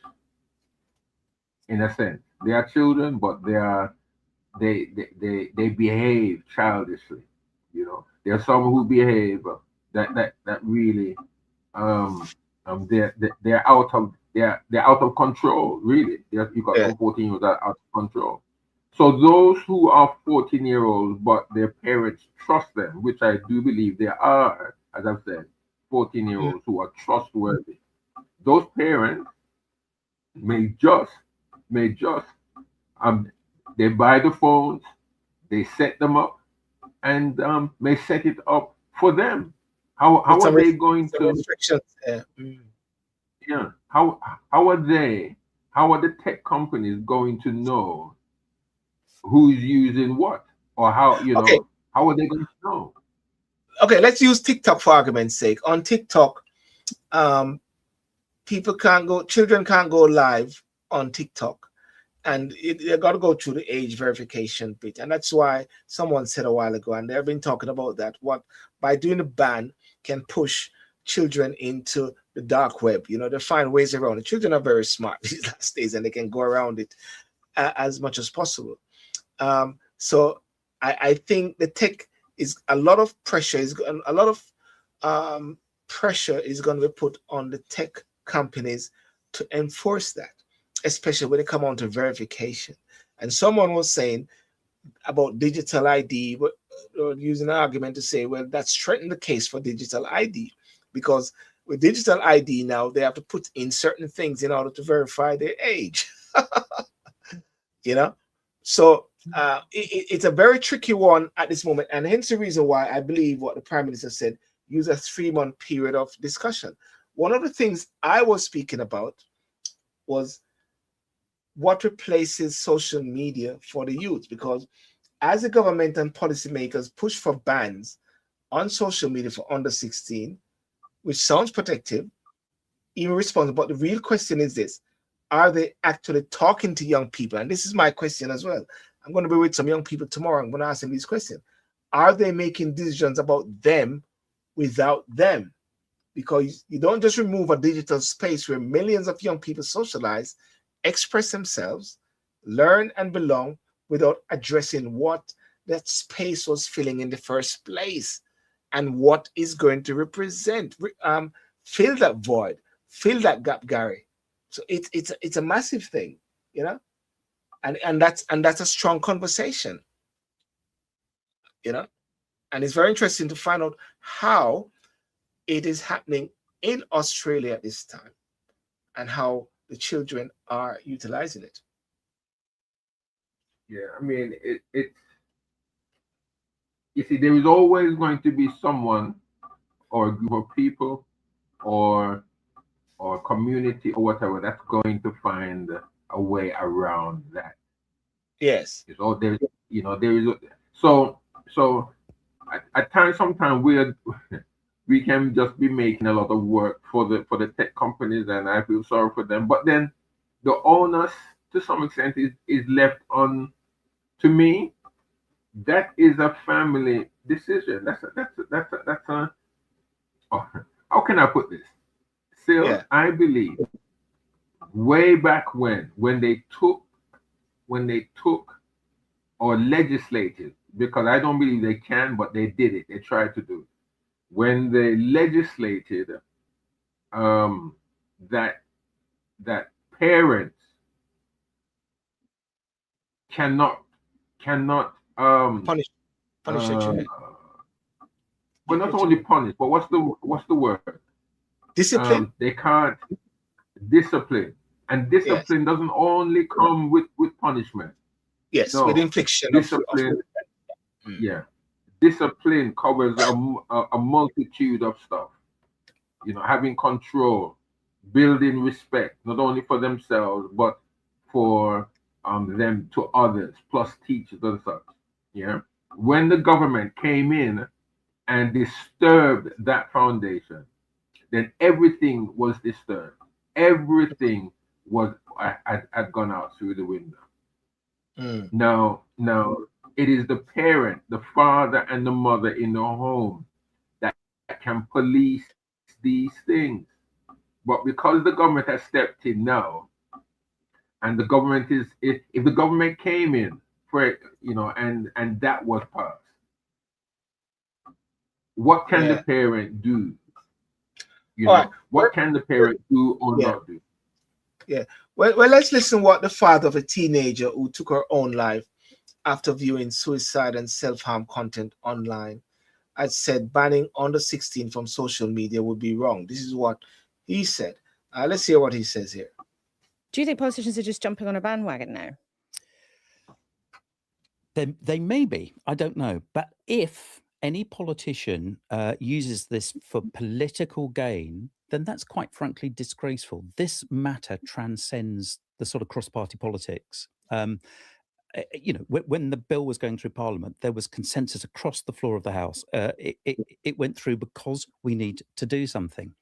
in a sense. They are children, but they behave childishly. There are some who behave that really they're out of control. Really, you got Yeah. some 14-year-olds that are out of control. So those who are 14-year-olds, but their parents trust them, which I do believe there are as I've said, 14-year-olds who are trustworthy. Those parents may just they buy the phones, they set them up, and may set it up for them. How are they going to restrictions? Yeah. How are the tech companies going to know who's using what, or how how are they going to know? Okay, let's use TikTok for argument's sake. On TikTok, children can't go live on TikTok, and they got to go through the age verification bit, and that's why someone said a while ago, and they've been talking about that. What by doing a ban can push children into the dark web. They find ways around it. Children are very smart these last days, and they can go around it as much as possible. So I think the tech is a lot of pressure. Pressure is going to be put on the tech companies to enforce that, especially when it comes on to verification. And someone was saying about digital ID, using an argument to say, well, that's strengthened the case for digital ID, because with digital ID now, they have to put in certain things in order to verify their age. So it's a very tricky one at this moment, and hence the reason why I believe what the Prime Minister said, use a 3-month period of discussion. One of the things I was speaking about was what replaces social media for the youth, because as the government and policymakers push for bans on social media for under 16, which sounds protective, even responsible, but the real question is this: are they actually talking to young people? And this is my question as well. I'm going to be with some young people tomorrow. I'm going to ask them these questions. Are they making decisions about them without them? Because you don't just remove a digital space where millions of young people socialize, express themselves, learn, and belong without addressing what that space was filling in the first place and what is going to represent. Fill that void, fill that gap, Gary. So it's a massive thing, and that's a strong conversation, and it's very interesting to find out how it is happening in Australia at this time and how the children are utilizing it. Yeah, I mean, it's you see, there is always going to be someone or a group of people or community or whatever that's going to find a way around that. Yes. So there is so at times sometimes we can just be making a lot of work for the tech companies, and I feel sorry for them. But then the onus to some extent is left on, to me, that is a family decision. That's a how can I put this? Still, yeah. I believe way back when they took or legislated, because I don't believe they can, but they did it. They tried to do it. When they legislated that parents cannot punish children. Well, not only punish, but what's the word? Discipline. They can't discipline, and discipline doesn't only come with punishment. Yes, with infliction. Discipline. Yeah, discipline covers a multitude of stuff. Having control, building respect, not only for themselves but for them to others, plus teachers and such. Yeah. When the government came in and disturbed that foundation, then everything was disturbed. Everything had gone out through the window. Now it is the parent, the father and the mother in the home that can police these things. But because the government has stepped in now, and the government if the government came in for it, and that was passed, what can the parent do? What can the parent do or not do? Yeah. Well, let's listen what the father of a teenager who took her own life after viewing suicide and self-harm content online had said banning under 16 from social media would be wrong. This is what he said. Let's hear what he says here. Do you think politicians are just jumping on a bandwagon now? They may be, I don't know. But if any politician uses this for political gain, then that's quite frankly disgraceful. This matter transcends the sort of cross-party politics. You know, when the bill was going through Parliament, there was consensus across the floor of the House. It went through because we need to do something.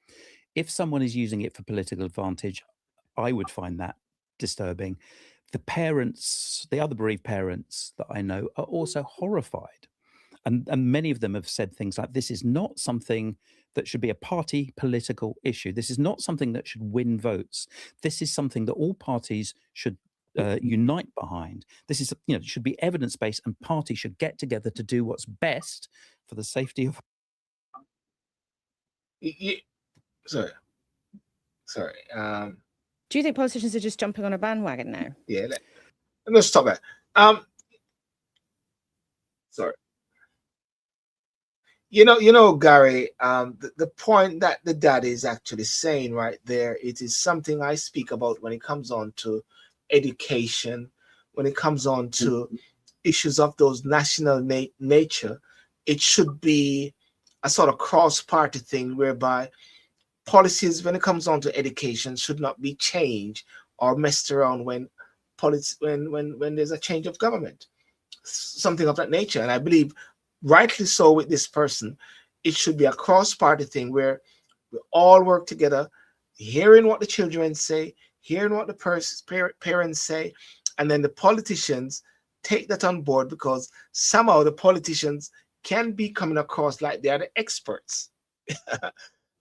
If someone is using it for political advantage, I would find that disturbing. The parents, the other bereaved parents that I know, are also horrified. And many of them have said things like, this is not something that should be a party political issue. This is not something that should win votes. This is something that all parties should unite behind. This is, you know, should be evidence-based, and parties should get together to do what's best for the safety of. Sorry. Do you think politicians are just jumping on a bandwagon now? Yeah, let's stop that. Sorry. You know, Gary, the point that the dad is actually saying right there, it is something I speak about when it comes on to education, when it comes on to issues of those national nature. It should be a sort of cross-party thing whereby policies, when it comes on to education, should not be changed or messed around when there's a change of government, something of that nature. And I believe, rightly so, with this person, it should be a cross-party thing where we all work together, hearing what the children say, hearing what the parents say, and then the politicians take that on board, because somehow the politicians can be coming across like they are the experts.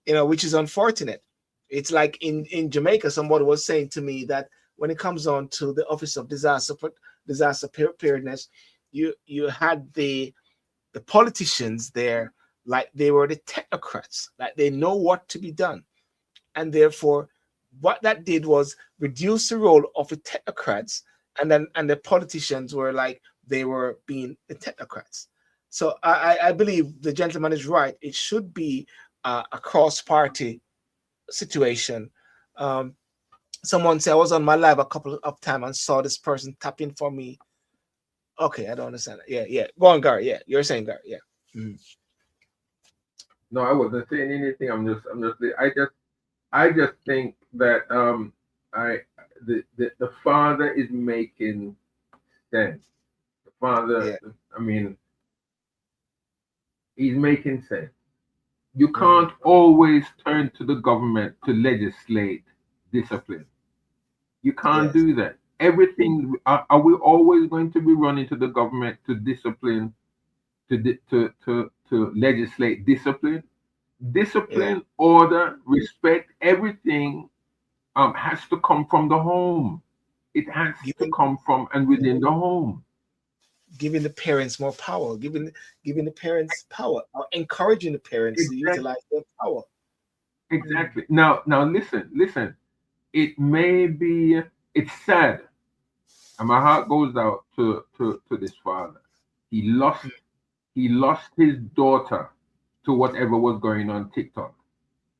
You know, which is unfortunate. It's like in Jamaica, somebody was saying to me that when it comes on to the Office of Disaster Preparedness, you had the politicians there like they were the technocrats, like they know what to be done. And therefore, what that did was reduce the role of the technocrats, and the politicians were like they were being the technocrats. So I believe the gentleman is right. It should be a cross-party situation. Someone said, I was on my live a couple of times and saw this person tapping for me. Okay, I don't understand that. Yeah. Go on, Gary. Yeah, you're saying, Gary. Yeah. Mm-hmm. No, I wasn't saying anything. I just think that the father is making sense. The father, yeah. I mean, he's making sense. You can't always turn to the government to legislate discipline. You can't do that. Everything, are we always going to be running to the government to discipline, to legislate discipline? Discipline, order, respect, everything has to come from the home. It has to come from and within the home. Giving the parents more power, giving the parents power, or encouraging the parents to utilize their power. Exactly. Now listen. It may be, it's sad, and my heart goes out to this father. He lost his daughter to whatever was going on TikTok,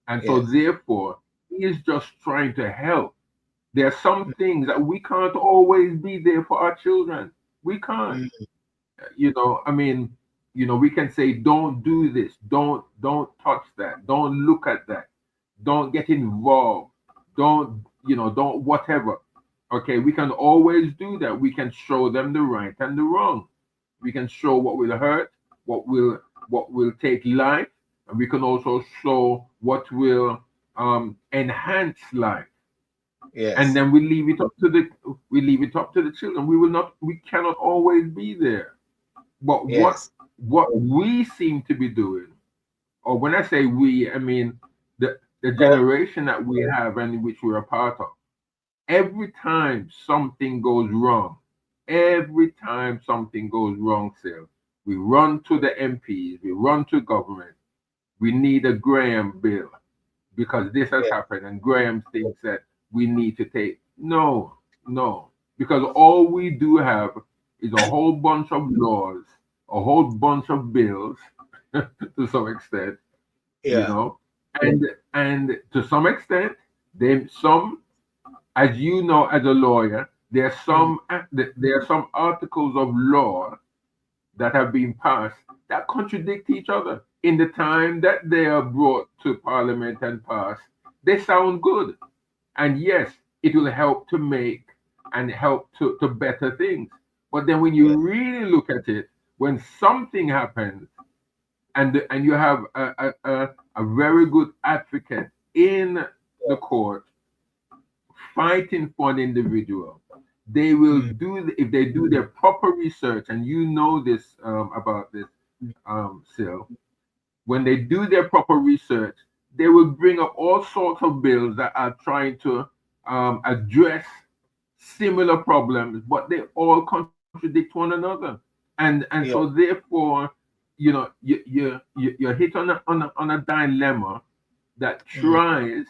and so therefore he is just trying to help. There are some things that we can't always be there for our children. We can't. You know, I mean, you know, we can say, don't do this, don't touch that, don't look at that, don't get involved, don't whatever. Okay, we can always do that. We can show them the right and the wrong. We can show what will hurt, what will take life, and we can also show what will enhance life. Yes. And then we leave it up to the children. We cannot always be there. But what we seem to be doing, or when I say we, I mean the generation that we have and which we're a part of, every time something goes wrong, Sal, we run to the MPs, we run to government. We need a Graham bill because this has happened, and Graham thinks that we need to take. No, because all we do have is a whole bunch of laws, a whole bunch of bills, to some extent, you Yeah. know, and to some extent, as you know, as a lawyer, there are some articles of law that have been passed that contradict each other. In the time that they are brought to Parliament and passed, they sound good. And yes, it will help to make and help to better things. But then when Yeah. you really look at it, when something happens and you have a very good advocate in the court fighting for an individual, they will Mm. if they do their proper research, and you know this about this, Sil, when they do their proper research, they will bring up all sorts of bills that are trying to address similar problems, but they all contradict one another. And so Yeah. therefore, you know, you're hit on a dilemma that Mm.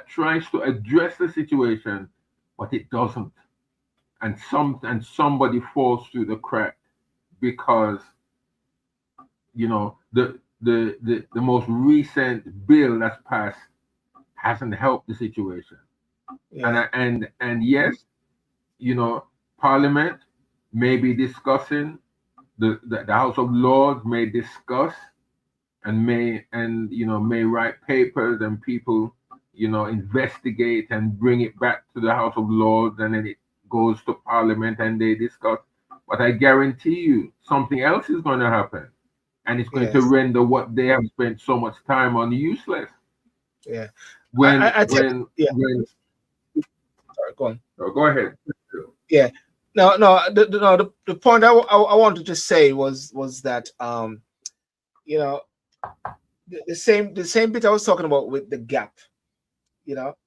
tries to address the situation, but it doesn't. And somebody falls through the crack because you know the most recent bill that's passed hasn't helped the situation. Yeah. And yes, you know, Parliament may be discussing, the House of Lords may discuss and may write papers, and people investigate and bring it back to the House of Lords, and then it goes to Parliament and they discuss. But I guarantee you something else is going to happen, and it's going to Yes. render what they have spent so much time on useless. Yeah. when I tell, when yeah. when Sorry, go on. oh, go ahead. Yeah. No. The point I wanted to say was that you know the same bit I was talking about with the gap. You know,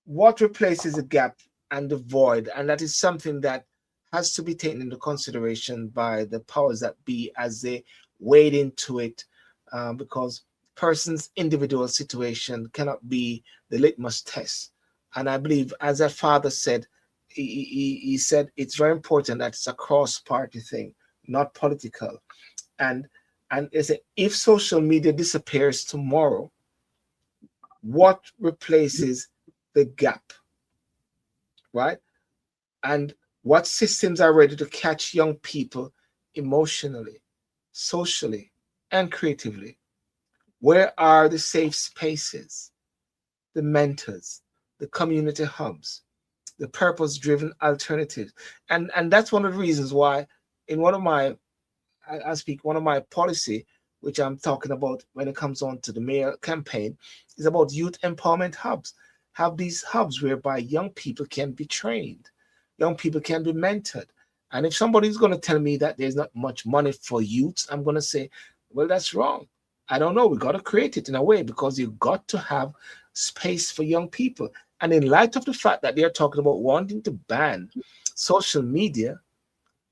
what replaces the gap and the void, and that is something that has to be taken into consideration by the powers that be as they wade into it, because person's individual situation cannot be the litmus test. And I believe, as our father said, he said it's very important that it's a cross-party thing, not political. And is it, if social media disappears tomorrow, what replaces the gap, right? And what systems are ready to catch young people emotionally, socially, and creatively? Where are the safe spaces, the mentors, the community hubs, the purpose-driven alternatives? And that's one of the reasons why in one of my, I speak, one of my policy, which I'm talking about when it comes on to the mayor campaign, is about youth empowerment hubs. Have these hubs whereby young people can be trained, young people can be mentored. And if somebody's going to tell me that there's not much money for youths, I'm going to say, well, that's wrong. I don't know. We got to create it in a way, because you've got to have space for young people. And in light of the fact that they're talking about wanting to ban social media,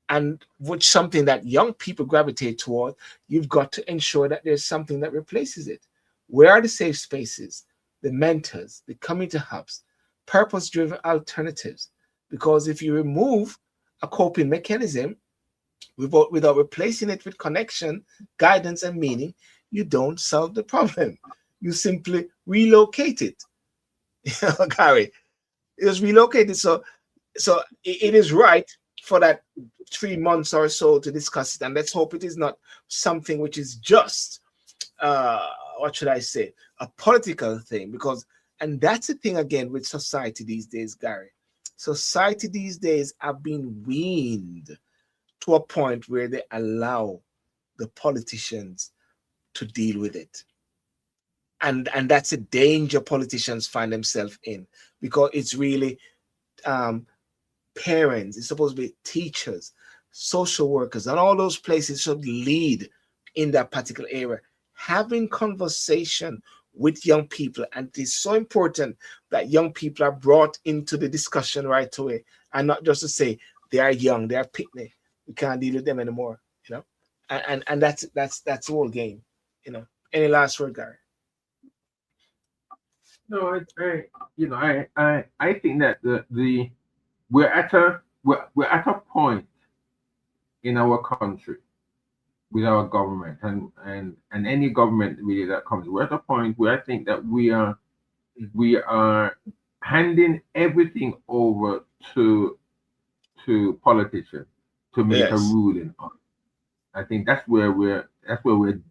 and which something that young people gravitate toward, you've got to ensure that there's something that replaces it. Where are the safe spaces, the mentors, the community hubs, purpose-driven alternatives? Because if you remove a coping mechanism without replacing it with connection, guidance, and meaning, you don't solve the problem. You simply relocate it. Gary, it was relocated. So it is right for that 3 months or so to discuss it, and let's hope it is not something which is just what should I say, a political thing. Because, and that's the thing again with society these days, Gary. Society these days have been weaned to a point where they allow the politicians to deal with it, and that's a danger politicians find themselves in, because it's really parents, it's supposed to be teachers, social workers, and all those places should lead in that particular area, having conversation with young people. And it is so important that young people are brought into the discussion right away, and not just to say they are young, they are picnic, we can't deal with them anymore, you know. And that's the whole game, you know. Any last word, Gary? No, I think that we're at a point in our country with our government and any government really that comes. We're at a point where I think that we are handing everything over to politicians to make a Yes. ruling on. I think that's where we're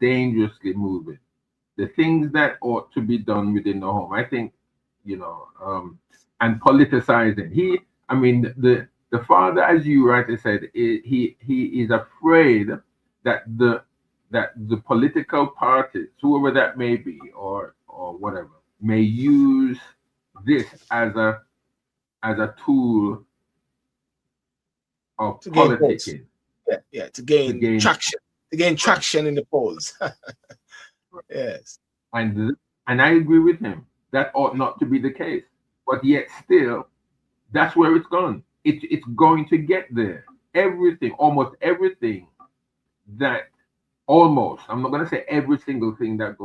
dangerously moving. The things that ought to be done within the home, I think, and politicizing. I mean, the father, as you rightly said, he is afraid that the political parties, whoever that may be, or whatever, may use this as a tool of To gain votes. politicking. Yeah, to gain traction. To gain traction in the polls. Yes. And I agree with him. That ought not to be the case. But yet still, that's where it's gone. It's going to get there. Everything, almost everything I'm not gonna say every single thing that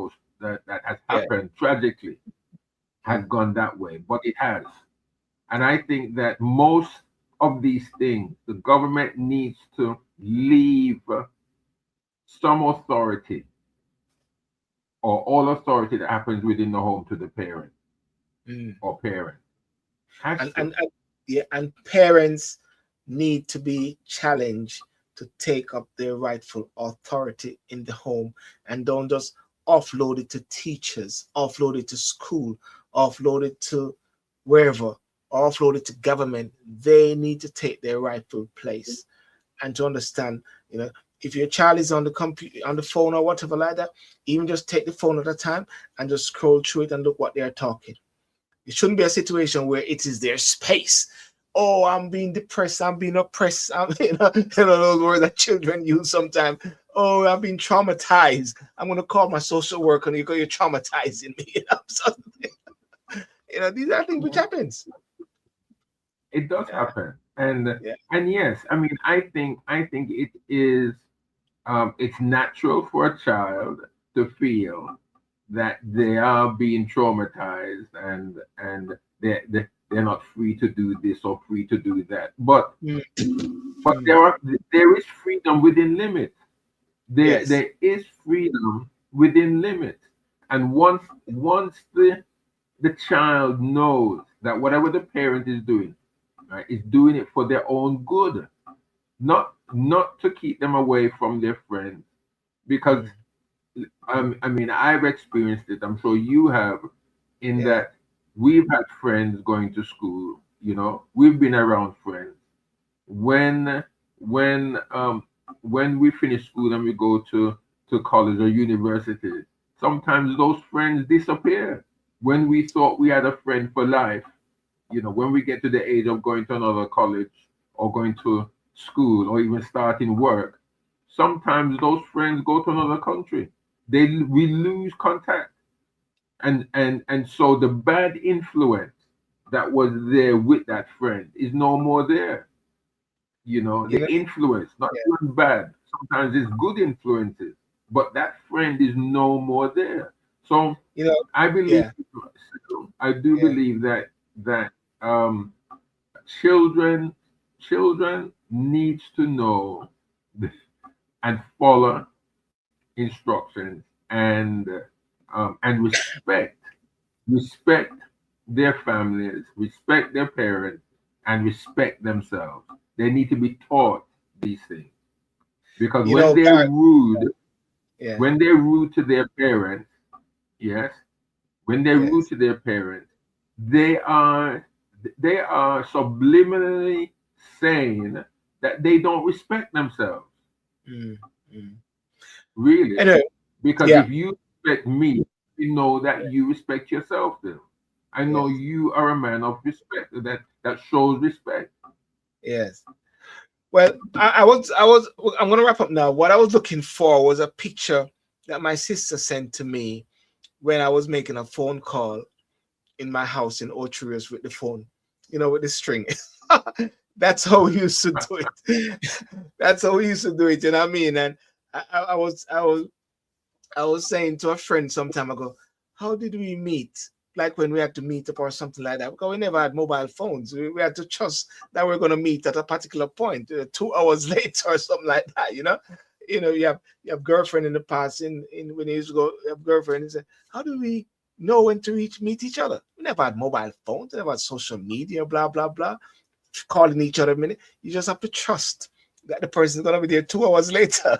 has happened tragically has gone that way, but it has. And I think that most of these things, the government needs to leave some authority or all authority that happens within the home to the parent or parent. And parents need to be challenged to take up their rightful authority in the home and don't just offload it to teachers, offload it to school, offload it to wherever, offload it to government. They need to take their rightful place and to understand, if your child is on the computer, on the phone or whatever like that, even just take the phone at a time and just scroll through it and look what they're talking. It shouldn't be a situation where it is their space. Oh, I'm being depressed. I'm being oppressed. Those words that children use sometimes. Oh, I'm being traumatized. I'm going to call my social worker and you're traumatizing me. These are things which happens. It does happen. And yes, I mean, I think it is, it's natural for a child to feel that they are being traumatized and they're not free to do this or free to do that. But there is freedom within limits. There is freedom within limits. And once the child knows that whatever the parent is doing, right, is doing it for their own good, not to keep them away from their friends, because I mean, I've experienced it. I'm sure you have, in that we've had friends going to school. We've been around friends. When we finish school and we go to college or university, sometimes those friends disappear. When we thought we had a friend for life, when we get to the age of going to another college or going to school or even starting work, sometimes those friends go to another country. We lose contact, and so the bad influence that was there with that friend is no more there. The influence, not even bad, sometimes it's good influences, but that friend is no more there. So I believe, I do believe that children needs to know and follow instructions and respect their families, respect their parents, and respect themselves. They need to be taught these things, because when they're rude to their parents, when they're rude to their parents, they are subliminally saying that they don't respect themselves. Really, because if you respect me, you know that you respect yourself. Then I know you are a man of respect. That shows respect. Yes. Well, I'm going to wrap up now. What I was looking for was a picture that my sister sent to me when I was making a phone call in my house in Ocho Rios with the phone, with the string. That's how we used to do it. That's how we used to do it. You know what I mean? And I was saying to a friend some time ago, how did we meet? Like when we had to meet up or something like that, because we never had mobile phones. We had to trust that we're going to meet at a particular point, 2 hours later or something like that. you know, you have girlfriend in the past. In when you used to go, you have girlfriend and say, how do we know when to meet each other? We never had mobile phones, we never had social media, blah blah blah. Calling each other a minute. You just have to trust that the person is gonna be there 2 hours later.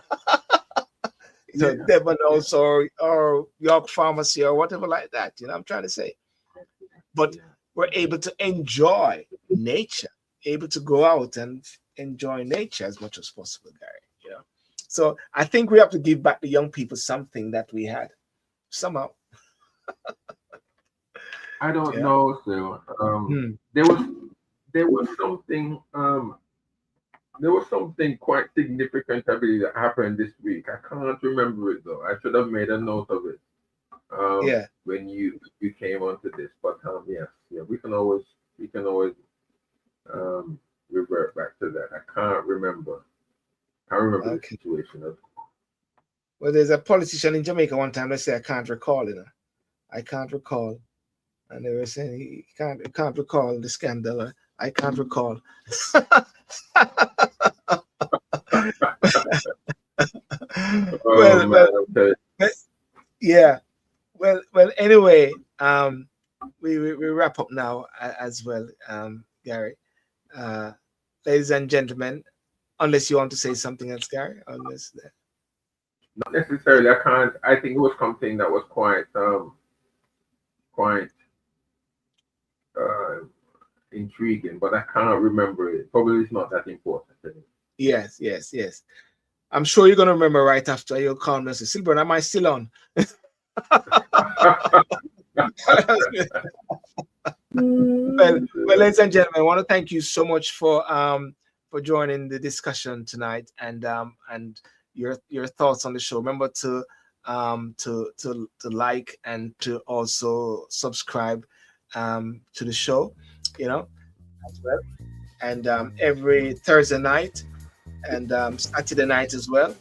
You know, Devon House or York Pharmacy or whatever like that. You know, I'm trying to say. But we're able to enjoy nature, able to go out and enjoy nature as much as possible, Gary. You know, so I think we have to give back the young people something that we had somehow. I don't know, so there was something quite significant, I believe, that happened this week. I can't remember it though. I should have made a note of it. When you came onto this, but yes, we can always revert back to that. I can't remember the situation. Well, there's a politician in Jamaica one time. Let's say I can't recall. You know, I can't recall, and they were saying he can't recall the scandal. I can't recall. Yeah. Well. Anyway, we wrap up now as well, Gary. Ladies and gentlemen, unless you want to say something else, Gary, not necessarily. I can't. I think it was something that was quite intriguing, but I can't remember it. Probably it's not that important. Yes. I'm sure you're gonna remember right after. You'll call me and say, Silver, am I still on? Well, ladies and gentlemen, I want to thank you so much for joining the discussion tonight and your thoughts on the show. Remember to like and to also subscribe to the show, you know, as well. And every Thursday night and Saturday night as well,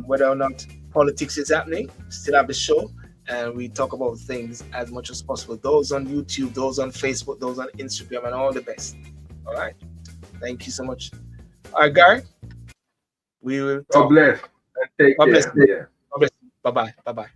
whether or not politics is happening, still have the show. And we talk about things as much as possible. Those on YouTube, those on Facebook, those on Instagram, and all the best. All right. Thank you so much. All right, Gary. We will talk. God bless. Take care. God bless. Yeah. God bless. Bye-bye. Bye-bye.